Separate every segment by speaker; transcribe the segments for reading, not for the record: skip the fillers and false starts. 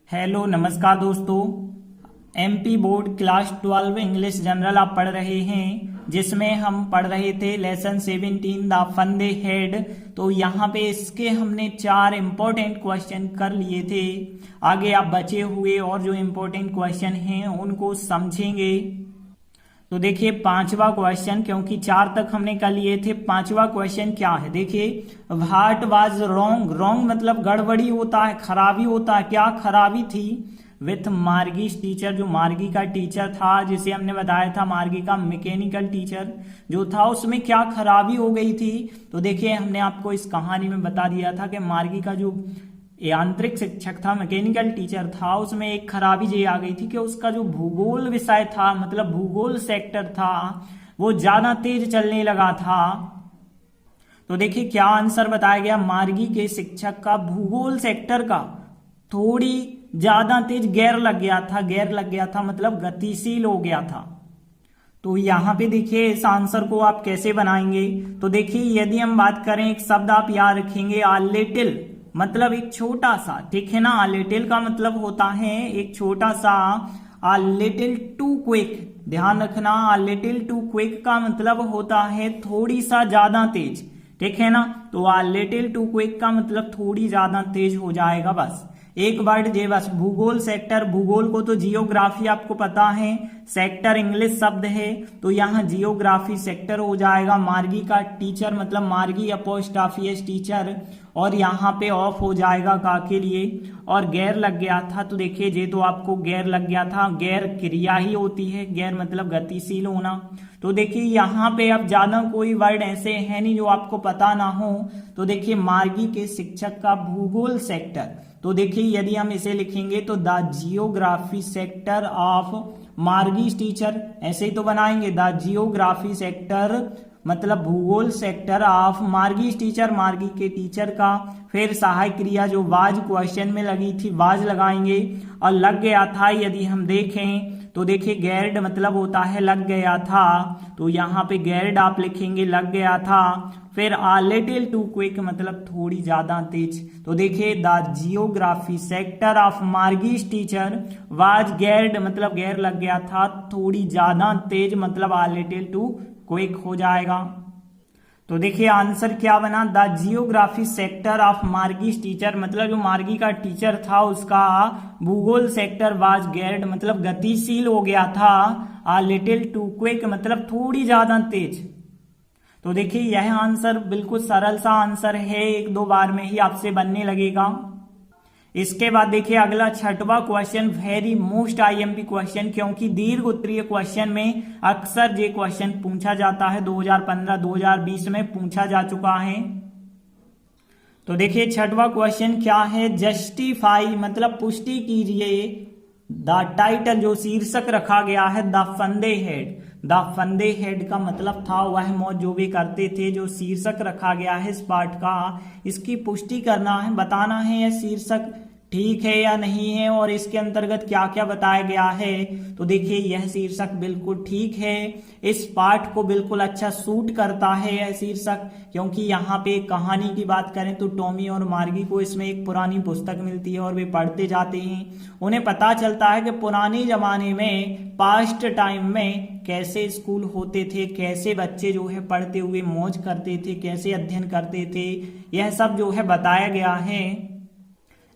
Speaker 1: Hello नमस्कार दोस्तों। MP board class 12 English general आप पढ़ रहे हैं, जिसमें हम पढ़ रहे थे लेसन 17 द फंदे हेड। तो यहाँ पे इसके हमने 4 इंपॉर्टेंट क्वेश्चन कर लिए थे। आगे आप बचे हुए और जो इंपॉर्टेंट क्वेश्चन हैं उनको समझेंगे। तो देखिए पांचवा क्वेश्चन, क्योंकि 4 तक हमने कर लिए थे, पांचवा क्वेश्चन क्या है देखिए। व्हाट वाज रॉन्ग, रॉन्ग मतलब गड़बड़ी होता है, खराबी होता है। क्या खराबी थी विथ मार्गीज टीचर, जो मार्गी का टीचर था, जिसे हमने बताया था मार्गी का मैकेनिकल टीचर जो था, उसमें क्या खराबी हो गई थी। तो देखिए हमने आपको इस कहानी में बता दिया था कि मार्गी का जो यांत्रिक शिक्षक था, मैकेनिकल टीचर था, उसमें एक खराबी ये आ गई थी कि उसका जो भूगोल विषय था, मतलब भूगोल सेक्टर था, वो ज्यादा तेज चलने लगा था। तो देखिए क्या आंसर बताया गया, मार्गी के शिक्षक का भूगोल सेक्टर का थोड़ी ज्यादा तेज गेयर लग गया था। गेयर लग गया था मतलब गतिशील हो गया था। तो यहाँ पे देखिए इस आंसर को आप कैसे बनाएंगे। तो देखिए यदि हम बात करें, एक शब्द आप याद रखेंगे, आ लिटिल, मतलब एक छोटा सा, ठीक है ना। आ लिटिल का मतलब होता है एक छोटा सा। आ लिटिल टू क्विक, ध्यान रखना, आ लिटिल टू क्विक का मतलब होता है थोड़ी सा ज्यादा तेज, ठीक है ना। तो आ लिटिल टू क्विक का मतलब थोड़ी ज्यादा तेज हो जाएगा। बस एक वर्ड जे, बस भूगोल सेक्टर, भूगोल को तो जियोग्राफी आपको पता है, सेक्टर इंग्लिश शब्द है, तो यहाँ जियोग्राफी सेक्टर हो जाएगा। मार्गी का टीचर मतलब मार्गी अपोस्ट्रोफी टीचर, और यहाँ पे ऑफ हो जाएगा का के लिए। और गैर लग गया था, तो देखिए जे तो आपको गैर लग गया था, गैर क्रिया ही होती है, गैर मतलब गतिशील होना। तो देखिए यहाँ पे अब ज्यादा कोई वर्ड ऐसे है नहीं जो आपको पता ना हो। तो देखिए मार्गी के शिक्षक का भूगोल सेक्टर, तो देखिए यदि हम इसे लिखेंगे तो the geography sector of Margie's teacher, ऐसे ही तो बनाएंगे, द जियोग्राफी सेक्टर मतलब भूगोल सेक्टर ऑफ मार्गीज टीचर, मार्गी के टीचर का। फिर सहायक क्रिया जो वाज क्वेश्चन में लगी थी, वाज लगाएंगे। और लग गया था यदि हम देखें तो देखिए गैर्ड मतलब होता है लग गया था, तो यहाँ पे गैर्ड आप लिखेंगे, लग गया था। फिर आ लिटिल टू क्विक मतलब थोड़ी ज्यादा तेज। तो देखिए the geography sector of Margie's teacher was गैर्ड मतलब गैर लग गया था, थोड़ी ज्यादा तेज मतलब आ लिटिल टू क्विक हो जाएगा। तो देखिए आंसर क्या बना, the geography sector of Margie's teacher मतलब जो मार्गी का टीचर था उसका भूगोल सेक्टर वाज गैर्ड मतलब गतिशील हो गया था, आ लिटिल टू क्विक मतलब थोड़ी ज्यादा तेज। तो देखिए यह आंसर बिल्कुल सरल सा आंसर है, 1-2 बार में ही आपसे बनने लगेगा। इसके बाद देखिए अगला छठवां question, very most IMP question, क्योंकि दीर्घ उत्तरीय क्वेश्चन में अक्सर ये क्वेश्चन पूछा जाता है, 2015-2020 में पूछा जा चुका है। तो देखिए छठवां क्वेश्चन क्या है, जस्टिफाई मतलब पुष्टि कीजिए द टाइटल, जो शीर्षक रखा गया है द फंदे हेड। द फंदे हेड का मतलब था वह मौज जो भी करते थे, जो शीर्षक रखा गया है इस पाठ का, इसकी पुष्टि करना है, बताना है यह शीर्षक ठीक है या नहीं है और इसके अंतर्गत क्या क्या बताया गया है। तो देखिए यह शीर्षक बिल्कुल ठीक है, इस पाठ को बिल्कुल अच्छा सूट करता है यह शीर्षक, क्योंकि यहाँ पे कहानी की बात करें तो टॉमी और मार्गी को इसमें एक पुरानी पुस्तक मिलती है और वे पढ़ते जाते हैं। उन्हें पता चलता है कि पुराने जमाने में, पास्ट टाइम में कैसे स्कूल होते थे, कैसे बच्चे जो है पढ़ते हुए मौज करते थे, कैसे अध्ययन करते थे, यह सब जो है बताया गया है।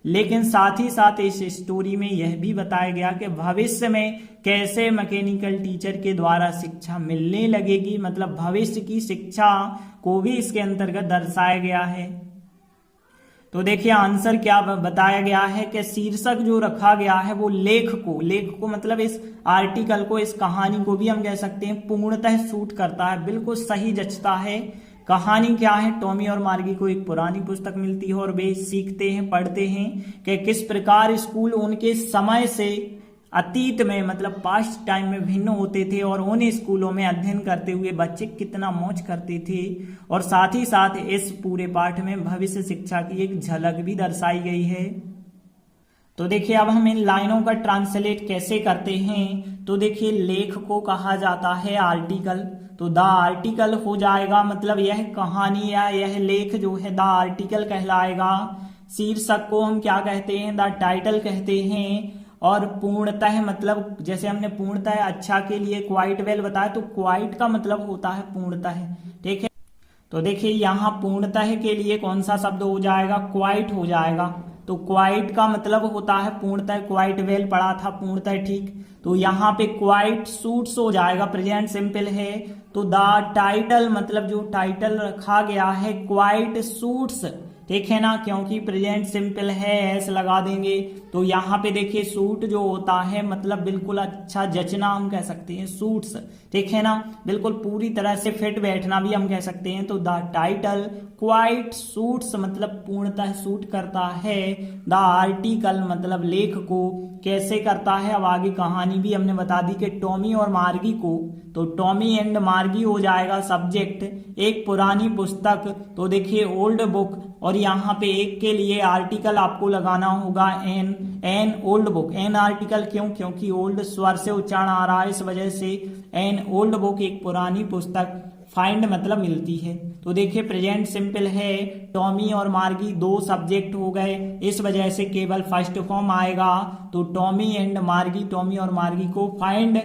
Speaker 1: लेकिन साथ ही साथ इस स्टोरी में यह भी बताया गया कि भविष्य में कैसे मैकेनिकल टीचर के द्वारा शिक्षा मिलने लगेगी, मतलब भविष्य की शिक्षा को भी इसके अंतर्गत दर्शाया गया है। तो देखिए आंसर क्या बताया गया है कि शीर्षक जो रखा गया है वो लेख को मतलब इस आर्टिकल को, इस कहानी को भी हम कह सकते हैं पूर्णतः सूट करता है, बिल्कुल सही जचता है। कहानी क्या है, टॉमी और मार्गी को एक पुरानी पुस्तक मिलती है और वे सीखते हैं, पढ़ते हैं कि किस प्रकार स्कूल उनके समय से अतीत में मतलब पास्ट टाइम में भिन्न होते थे और उन स्कूलों में अध्ययन करते हुए बच्चे कितना मौज करते थे। और साथ ही साथ इस पूरे पाठ में भविष्य शिक्षा की एक झलक भी दर्शाई गई है। तो देखिए अब हम इन लाइनों का ट्रांसलेट कैसे करते हैं। तो देखिए लेख को कहा जाता है आर्टिकल, तो द आर्टिकल हो जाएगा मतलब यह कहानी या यह लेख जो है द आर्टिकल कहलाएगा। शीर्षक को हम क्या कहते हैं, द टाइटल कहते हैं। और पूर्णतः मतलब जैसे हमने पूर्णतः अच्छा के लिए क्वाइट वेल बताया, तो क्वाइट का मतलब होता है पूर्णतः, ठीक है। तो देखिए यहाँ पूर्णतः के लिए कौन सा शब्द हो जाएगा, क्वाइट हो जाएगा। तो क्वाइट का मतलब होता है पूर्णतः, क्वाइट वेल पढ़ा था पूर्णतः, ठीक। तो यहाँ पे क्वाइट सूट्स हो जाएगा, प्रेजेंट सिंपल है। तो द टाइटल मतलब जो टाइटल रखा गया है क्वाइट सूट्स, ठीक है ना, क्योंकि प्रेजेंट सिंपल है एस लगा देंगे। तो यहाँ पे देखिए सूट जो होता है मतलब बिल्कुल अच्छा जचना हम कह सकते हैं, सूट्स, ठीक है ना, बिल्कुल पूरी तरह से फिट बैठना भी हम कह सकते हैं। तो द टाइटल क्वाइट सूट्स मतलब पूर्णतः सूट करता है द आर्टिकल मतलब लेख को। कैसे करता है, अब आगे कहानी भी हमने बता दी कि टॉमी और मार्गी को, तो टॉमी एंड मार्गी हो जाएगा सब्जेक्ट, एक पुरानी पुस्तक। तो देखिए ओल्ड बुक, और यहाँ पे एक के लिए आर्टिकल आपको लगाना होगा an old book. An article क्यों, क्योंकि ओल्ड स्वर से उच्चारण आ रहा है, इस वजह से एन ओल्ड बुक एक पुरानी पुस्तक, फाइंड मतलब मिलती है। तो देखिए प्रेजेंट सिंपल है, टॉमी और मार्गी दो सब्जेक्ट हो गए, इस वजह से केवल फर्स्ट फॉर्म आएगा। तो टॉमी एंड मार्गी, टॉमी और मार्गी को फाइंड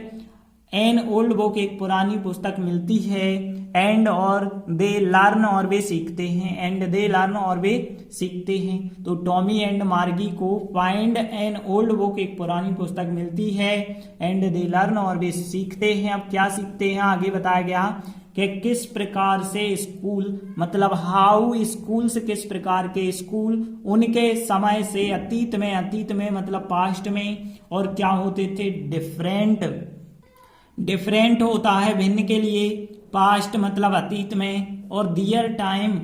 Speaker 1: एन ओल्ड बुक एक पुरानी पुस्तक मिलती है। एंड और दे लर्न और वे सीखते हैं, एंड दे लर्न और वे सीखते हैं। तो टॉमी एंड मार्गी को फाइंड एन ओल्ड बुक एक पुरानी पुस्तक मिलती है, एंड दे लर्न और वे सीखते हैं। अब क्या सीखते हैं, आगे बताया गया कि किस प्रकार से स्कूल मतलब हाउ स्कूल्स, किस प्रकार के स्कूल उनके समय से अतीत में मतलब पास्ट में, और क्या होते थे, डिफरेंट होता है भिन्न के लिए, पास्ट मतलब अतीत में, और दियर टाइम,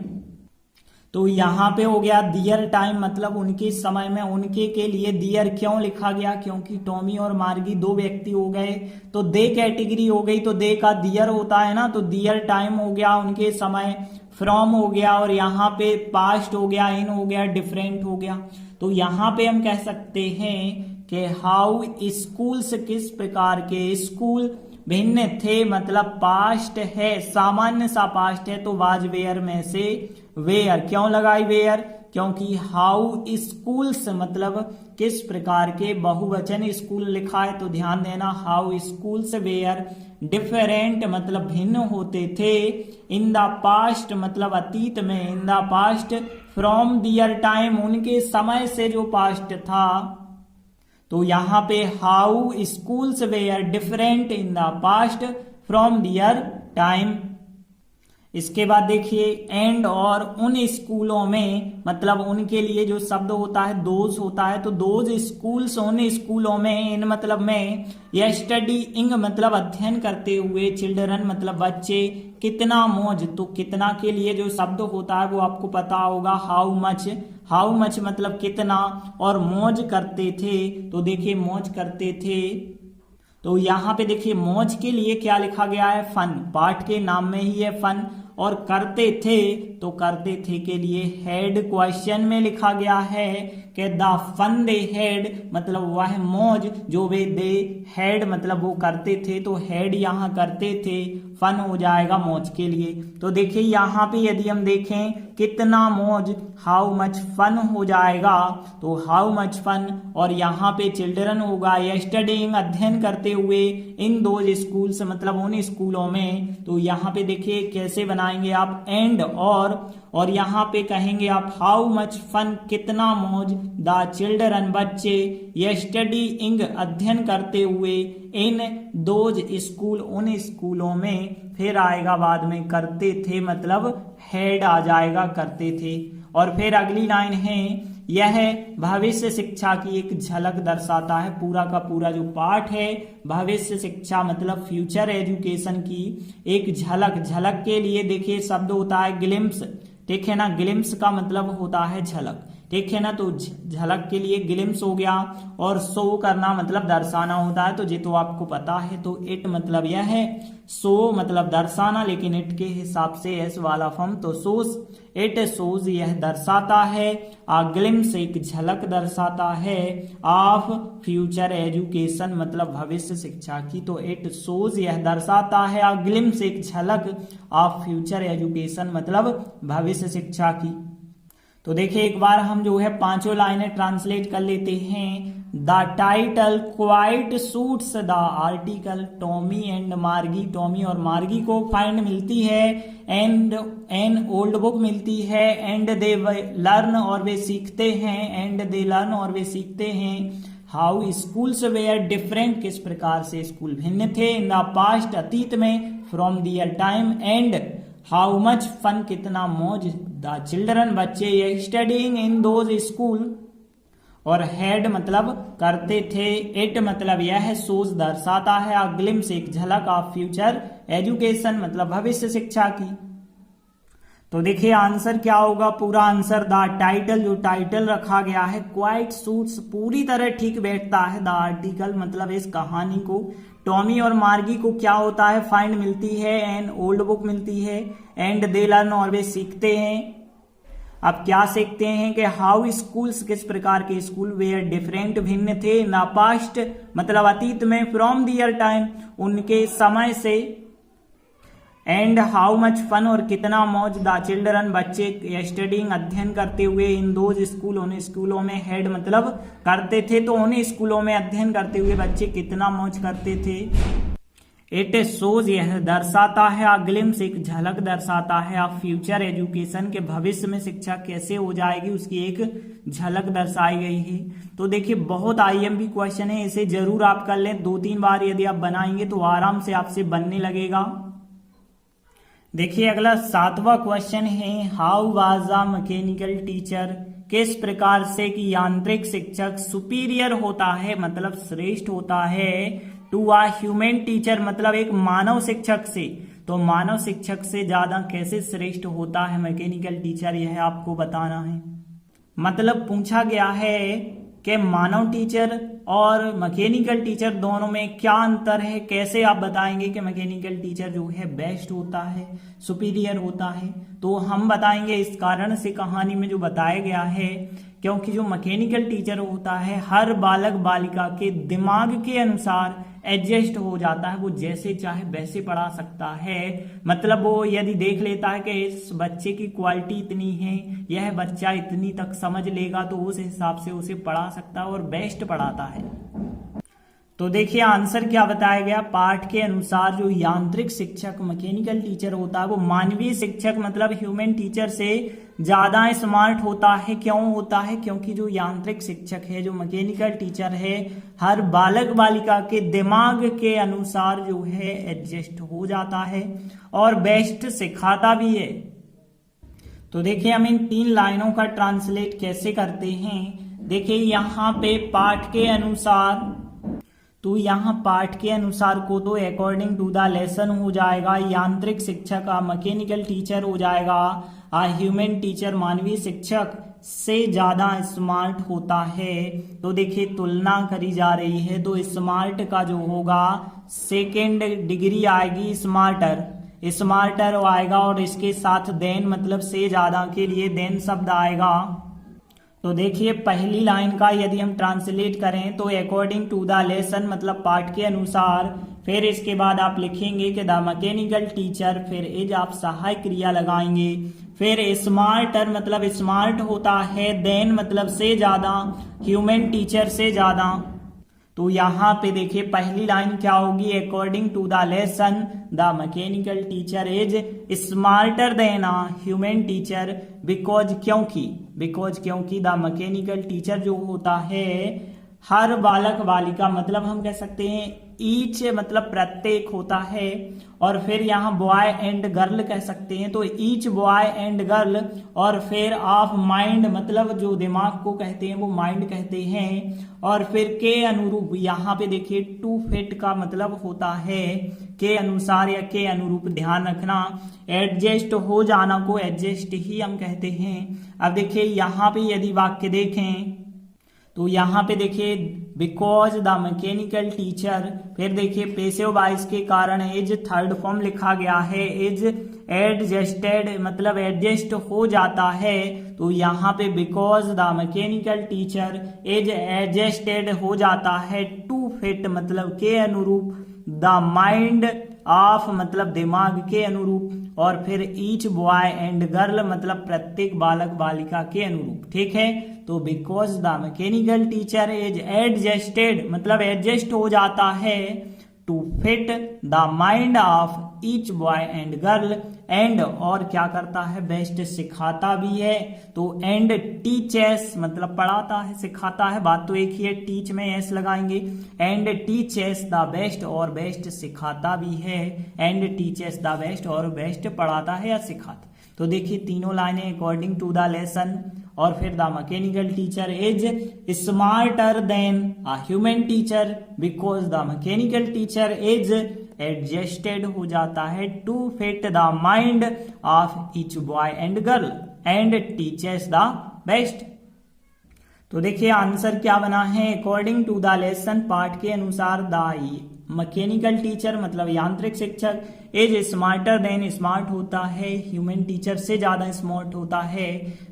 Speaker 1: तो यहाँ पे हो गया दियर टाइम मतलब उनके समय में, उनके के लिए दियर क्यों लिखा गया, क्योंकि टॉमी और मार्गी दो व्यक्ति हो गए, तो दे कैटेगरी हो गई, तो दे का दियर होता है ना, तो दियर टाइम हो गया उनके समय, फ्रॉम हो गया, और यहाँ पे पास्ट हो गया, इन हो गया, डिफरेंट हो गया। तो यहाँ पे हम कह सकते हैं कि हाउ स्कूल्स किस प्रकार के स्कूल भिन्न थे, मतलब पास्ट है, सामान्य सा पास्ट है, तो वाज वेयर में से वेयर क्यों लगाई वेयर, क्योंकि हाउ स्कूल्स मतलब किस प्रकार के, बहुवचन स्कूल लिखा है, तो ध्यान देना हाउ स्कूल्स वेयर डिफरेंट मतलब भिन्न होते थे, इन द पास्ट मतलब अतीत में, in the past from their time उनके समय से जो पास्ट था। तो यहाँ पे how schools were different in the past from their time. इसके बाद देखिए एंड और उन स्कूलों में मतलब उनके लिए जो शब्द होता है दोज होता है, तो दोज स्कूल्स उन स्कूलों में, इन मतलब में, या स्टडीइंग मतलब अध्ययन करते हुए, चिल्ड्रन मतलब बच्चे, कितना मौज, तो कितना के लिए जो शब्द होता है वो आपको पता होगा हाउ मच मतलब कितना, और मौज करते थे, तो देखिए मौज करते थे। तो यहाँ पे देखिए मौज के लिए क्या लिखा गया है, फन, पाठ के नाम में ही है फन, और करते थे, तो करते थे के लिए हेड क्वेश्चन में लिखा गया है कि द फन दे हेड मतलब वह मौज जो वे दे हेड मतलब वो करते थे, तो हेड यहाँ करते थे, फन हो जाएगा मौज के लिए। तो देखिए यहाँ पे यदि हम देखें कितना मौज, हाउ मच फन हो जाएगा, तो हाउ मच फन, और यहाँ पे चिल्ड्रन होगा, या स्टडीइंग अध्ययन करते हुए, इन दो स्कूल्स मतलब उन स्कूलों में। तो यहाँ पे देखिए कैसे बनाएंगे आप एंड और यहाँ पे कहेंगे आप हाउ मच फन कितना मौज, द चिल्ड्रन बच्चे, या स्टडीइंग अध्ययन करते हुए, इन दोज स्कूल उन स्कूलों में, फिर आएगा बाद में करते थे मतलब हेड आ जाएगा करते थे। और फिर अगली लाइन है, यह भविष्य शिक्षा की एक झलक दर्शाता है, पूरा का पूरा जो पाठ है भविष्य शिक्षा मतलब फ्यूचर एजुकेशन की एक झलक के लिए देखिए शब्द होता है ग्लिम्स, ठीक है ना, ग्लिम्स का मतलब होता है झलक, ठीक है ना, तो झलक के लिए ग्लिम्स हो गया, और शो करना मतलब दर्शाना होता है, तो ये तो आपको पता है। तो इट मतलब यह है, शो मतलब दर्शाना, लेकिन इट के हिसाब से एस वाला फॉर्म, तो शोज, इट शोज यह दर्शाता है, आ ग्लिम्स एक झलक दर्शाता है, ऑफ फ्यूचर एजुकेशन मतलब भविष्य शिक्षा की, तो इट शोज यह दर्शाता है, आ ग्लिम्स एक झलक ऑफ फ्यूचर एजुकेशन मतलब भविष्य शिक्षा की। तो देखिए एक बार हम जो है पांचों लाइनें ट्रांसलेट कर लेते हैं। The title quite suits the article Tommy and मार्गी। टॉमी और मार्गी को फाइंड मिलती है एंड एन ओल्ड बुक मिलती है एंड दे लर्न और वे सीखते हैं एंड दे लर्न और वे सीखते हैं। हाउ स्कूल्स वेयर डिफरेंट, किस प्रकार से स्कूल भिन्न थे। इन द पास्ट, अतीत में। From their time. And how much fun, कितना मौज। द चिल्ड्रन, बच्चे। स्टडीइंग इन दोज स्कूल, और हैड मतलब करते थे। इट मतलब यह, सोज दर्शाता है। अ ग्लिम्स एक झलक। ऑफ फ्यूचर एजुकेशन मतलब भविष्य शिक्षा की। तो देखिए आंसर क्या होगा, पूरा आंसर द टाइटल, जो टाइटल रखा गया है क्वाइट सूट्स पूरी तरह ठीक बैठता है द आर्टिकल मतलब इस कहानी को। टॉमी और मार्गी को क्या होता है, फाइंड मिलती है, एन ओल्ड बुक मिलती है, एंड दे लर्न और वे सीखते हैं। अब क्या सीखते हैं कि हाउ स्कूल्स, किस प्रकार के स्कूल, वेयर डिफरेंट भिन्न थे। इन द पास्ट मतलब अतीत में। फ्रॉम दियर टाइम उनके समय से। एंड हाउ मच फन और कितना मौज। द चिल्ड्रन बच्चे। स्टडिंग अध्ययन करते हुए। इन दोज स्कूल उन स्कूलों में। हेड मतलब करते थे, तो उन स्कूलों में अध्ययन करते हुए बच्चे कितना मौज करते थे। इट शोज यह दर्शाता है। अ ग्लिम्स एक झलक दर्शाता है। ऑफ फ्यूचर एजुकेशन के भविष्य में शिक्षा कैसे हो जाएगी उसकी एक झलक दर्शाई गई है। तो देखिए बहुत आईएमपी क्वेश्चन है, इसे जरूर आप कर लें। 2-3 बार यदि आप बनाएंगे तो आराम से आपसे बनने लगेगा। देखिए अगला 7वां क्वेश्चन है, how was a mechanical teacher, किस प्रकार से कि यांत्रिक शिक्षक सुपीरियर होता है मतलब श्रेष्ठ होता है। टू अ ह्यूमन टीचर मतलब एक मानव शिक्षक से। तो मानव शिक्षक से ज्यादा कैसे श्रेष्ठ होता है मैकेनिकल टीचर, यह आपको बताना है। मतलब पूछा गया है कि मानव टीचर और मैकेनिकल टीचर दोनों में क्या अंतर है, कैसे आप बताएंगे कि मैकेनिकल टीचर जो है बेस्ट होता है, सुपीरियर होता है। तो हम बताएंगे इस कारण से कहानी में जो बताया गया है, क्योंकि जो मैकेनिकल टीचर होता है हर बालक बालिका के दिमाग के अनुसार एडजस्ट हो जाता है, वो जैसे चाहे वैसे पढ़ा सकता है। मतलब वो यदि देख लेता है कि इस बच्चे की क्वालिटी इतनी है, यह बच्चा इतनी तक समझ लेगा, तो उस हिसाब से उसे पढ़ा सकता है और बेस्ट पढ़ाता है। तो देखिए आंसर क्या बताया गया, पाठ के अनुसार जो यांत्रिक शिक्षक मैकेनिकल टीचर होता है वो मानवीय शिक्षक मतलब ह्यूमन टीचर से ज्यादा स्मार्ट होता है। क्यों होता है, क्योंकि जो यांत्रिक शिक्षक है, जो मैकेनिकल टीचर है, हर बालक बालिका के दिमाग के अनुसार जो है एडजस्ट हो जाता है और बेस्ट सिखाता भी है। तो देखिए हम इन 3 लाइनों का ट्रांसलेट कैसे करते हैं। देखिए यहाँ पे पाठ के अनुसार, तो यहाँ पाठ के अनुसार को तो अकॉर्डिंग टू द लेसन हो जाएगा, यांत्रिक शिक्षक मैकेनिकल टीचर हो जाएगा, ह्यूमन टीचर मानवीय शिक्षक से ज्यादा स्मार्ट होता है। तो देखिए तुलना करी जा रही है, तो स्मार्ट का जो होगा सेकेंड डिग्री आएगी स्मार्टर, स्मार्टर आएगा और इसके साथ देन मतलब से ज्यादा के लिए देन शब्द आएगा। तो देखिए पहली लाइन का यदि हम ट्रांसलेट करें तो अकॉर्डिंग टू द लेसन मतलब पाठ के अनुसार, फिर इसके बाद आप लिखेंगे कि द मैकेनिकल टीचर, फिर इज आप सहायक क्रिया लगाएंगे, फिर स्मार्टर मतलब स्मार्ट होता है, देन मतलब से ज्यादा, ह्यूमन टीचर से ज्यादा। तो यहाँ पे देखिए पहली लाइन क्या होगी, according to the lesson the mechanical teacher is smarter than a human teacher because क्योंकि द मैकेनिकल टीचर जो होता है हर बालक बालिका मतलब हम कह सकते हैं ईच मतलब प्रत्येक होता है, और फिर यहाँ बॉय एंड गर्ल कह सकते हैं, तो ईच बॉय एंड गर्ल, और फिर ऑफ माइंड मतलब जो दिमाग को कहते हैं वो माइंड कहते हैं, और फिर के अनुरूप, यहाँ पे देखिए टू फिट का मतलब होता है के अनुसार या के अनुरूप, ध्यान रखना एडजस्ट हो जाना को एडजस्ट ही हम कहते हैं। अब देखिए यहाँ पे यदि वाक्य देखें तो यहाँ पे देखिए बिकॉज द मैकेनिकल टीचर, फिर देखिए पेसिव वॉइस के कारण इज थर्ड फॉर्म लिखा गया है, इज एडजस्टेड मतलब एडजस्ट हो जाता है, तो यहाँ पे because the mechanical teacher is adjusted हो जाता है टू फिट मतलब के अनुरूप द माइंड ऑफ मतलब दिमाग के अनुरूप, और फिर ईच बॉय एंड गर्ल मतलब प्रत्येक बालक बालिका के अनुरूप। ठीक है, तो because the mechanical teacher is adjusted मतलब एडजस्ट हो जाता है to fit the mind of each boy and girl, and और क्या करता है, बेस्ट सिखाता भी है। तो एंड टीचेस मतलब पढ़ाता है, सिखाता है, बात तो एक ही है, टीच में एस लगाएंगे। एंड टीचेस द बेस्ट और बेस्ट सिखाता भी है, एंड टीचेस द बेस्ट और बेस्ट पढ़ाता है या सिखाता। तो देखिए तीनों लाइनें अकॉर्डिंग टू द लेसन, और फिर the mechanical teacher is smarter than a human teacher because the mechanical teacher is adjusted हो जाता है to fit the mind of each boy and girl, and teachers the best. तो देखिए answer क्या बना है, अकॉर्डिंग टू द लेसन पाठ के अनुसार द मैकेनिकल टीचर मतलब यांत्रिक शिक्षक इज स्मार्टर देन स्मार्ट होता है, ह्यूमन टीचर से ज्यादा स्मार्ट होता है,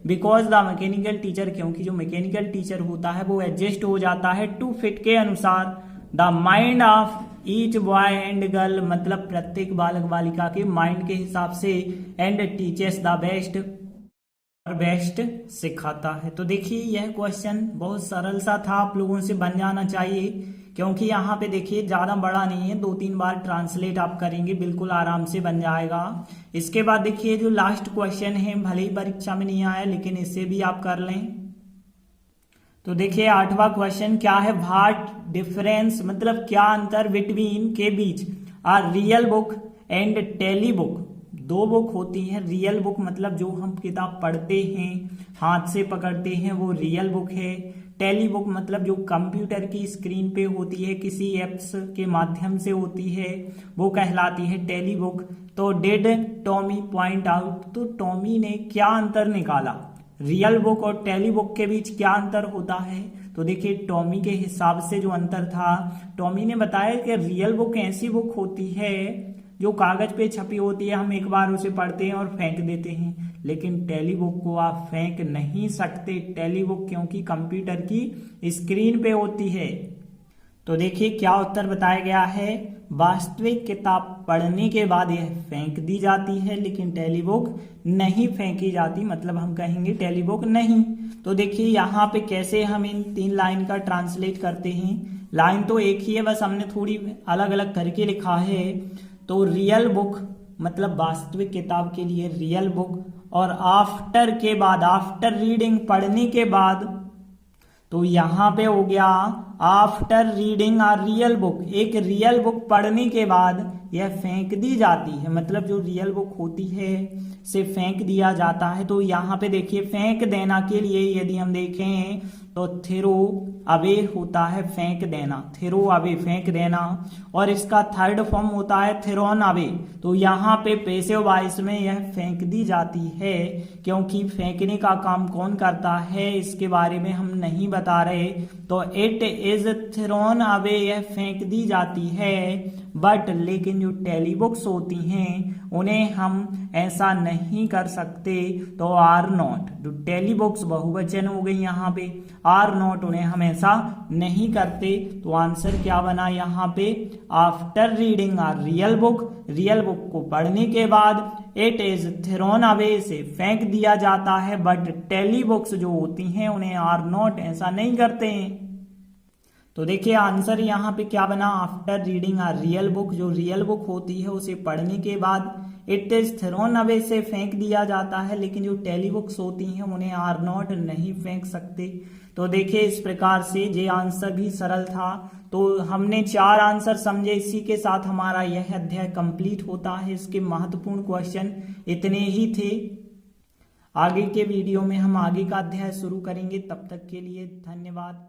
Speaker 1: बिकॉज द मैकेनिकल टीचर क्योंकि जो मैकेनिकल टीचर होता है वो एडजस्ट हो जाता है टू फिट के अनुसार the mind of each boy and girl मतलब प्रत्येक बालक बालिका के माइंड के हिसाब से, एंड टीचर्स द बेस्ट और बेस्ट सिखाता है। तो देखिए यह क्वेश्चन बहुत सरल सा था, आप लोगों से बन जाना चाहिए, क्योंकि यहाँ पे देखिए ज्यादा बड़ा नहीं है, 2-3 बार ट्रांसलेट आप करेंगे बिल्कुल आराम से बन जाएगा। इसके बाद देखिए जो लास्ट क्वेश्चन है, भले ही परीक्षा में नहीं आया लेकिन इससे भी आप कर लें। तो देखिए 8वां क्वेश्चन क्या है, व्हाट डिफरेंस मतलब क्या अंतर बिटवीन के बीच आ real book and tally book. 2 book होती हैं, रियल बुक मतलब जो हम किताब पढ़ते हैं हाथ से पकड़ते हैं वो रियल बुक है, टेली बुक मतलब जो कंप्यूटर की स्क्रीन पे होती है किसी एप्स के माध्यम से होती है वो कहलाती है टेली बुक। तो डिड टॉमी पॉइंट आउट, तो टॉमी ने क्या अंतर निकाला, रियल बुक और टेली बुक के बीच क्या अंतर होता है। तो देखिए टॉमी के हिसाब से जो अंतर था, टॉमी ने बताया कि रियल बुक ऐसी बुक होती है जो कागज पे छपी होती है, हम एक बार उसे पढ़ते हैं और फेंक देते हैं, लेकिन टेली बुक को आप फेंक नहीं सकते, टेली बुक क्योंकि कंप्यूटर की स्क्रीन पे होती है। तो देखिए क्या उत्तर बताया गया है, वास्तविक किताब पढ़ने के बाद यह फेंक दी जाती है लेकिन टेली बुक नहीं फेंकी जाती, मतलब हम कहेंगे टेली बुक नहीं। तो देखिए यहाँ पे कैसे हम इन 3 लाइन का ट्रांसलेट करते हैं, लाइन तो एक ही है बस हमने थोड़ी अलग अलग करके लिखा है। तो रियल बुक मतलब वास्तविक किताब के लिए रियल बुक, और आफ्टर के बाद आफ्टर रीडिंग पढ़ने के बाद, तो यहाँ पे हो गया आफ्टर रीडिंग आ रियल बुक, एक रियल बुक पढ़ने के बाद यह फेंक दी जाती है, मतलब जो रियल बुक होती है से फेंक दिया जाता है। तो यहाँ पे देखिए फेंक देना के लिए यदि हम देखें तो थ्रो अवे होता है फेंक देना, थ्रो अवे फेंक देना, और इसका थर्ड फॉर्म होता है थ्रोन अवे। तो यहाँ पे पैसिव वॉइस में यह फेंक दी जाती है, क्योंकि फेंकने का काम कौन करता है इसके बारे में हम नहीं बता रहे। तो इट इज थ्रोन अवे, यह फेंक दी जाती है, बट लेकिन जो टेली बुक्स होती हैं उन्हें हम ऐसा नहीं कर सकते। तो आर नॉट, जो टेली बुक्स बहुवचन हो गई यहाँ पे, आर नॉट उन्हें हम ऐसा नहीं करते। तो आंसर क्या बना यहाँ पे, after reading our real book, real book को पढ़ने के बाद इट इज थ्रोन अवे से फेंक दिया जाता है, बट टेली बुक्स जो होती हैं उन्हें आर नॉट ऐसा नहीं करते हैं। तो देखिए आंसर यहाँ पे क्या बना, आफ्टर रीडिंग आ रियल बुक, जो रियल बुक होती है उसे पढ़ने के बाद इट इज थ्रोन अवे से फेंक दिया जाता है, लेकिन जो टेली बुक्स होती हैं उन्हें आर नॉट नहीं फेंक सकते। तो देखिए इस प्रकार से ये आंसर भी सरल था। तो हमने 4 आंसर समझे, इसी के साथ हमारा यह अध्याय कंप्लीट होता है। इसके महत्वपूर्ण क्वेश्चन इतने ही थे। आगे के वीडियो में हम आगे का अध्याय शुरू करेंगे, तब तक के लिए धन्यवाद।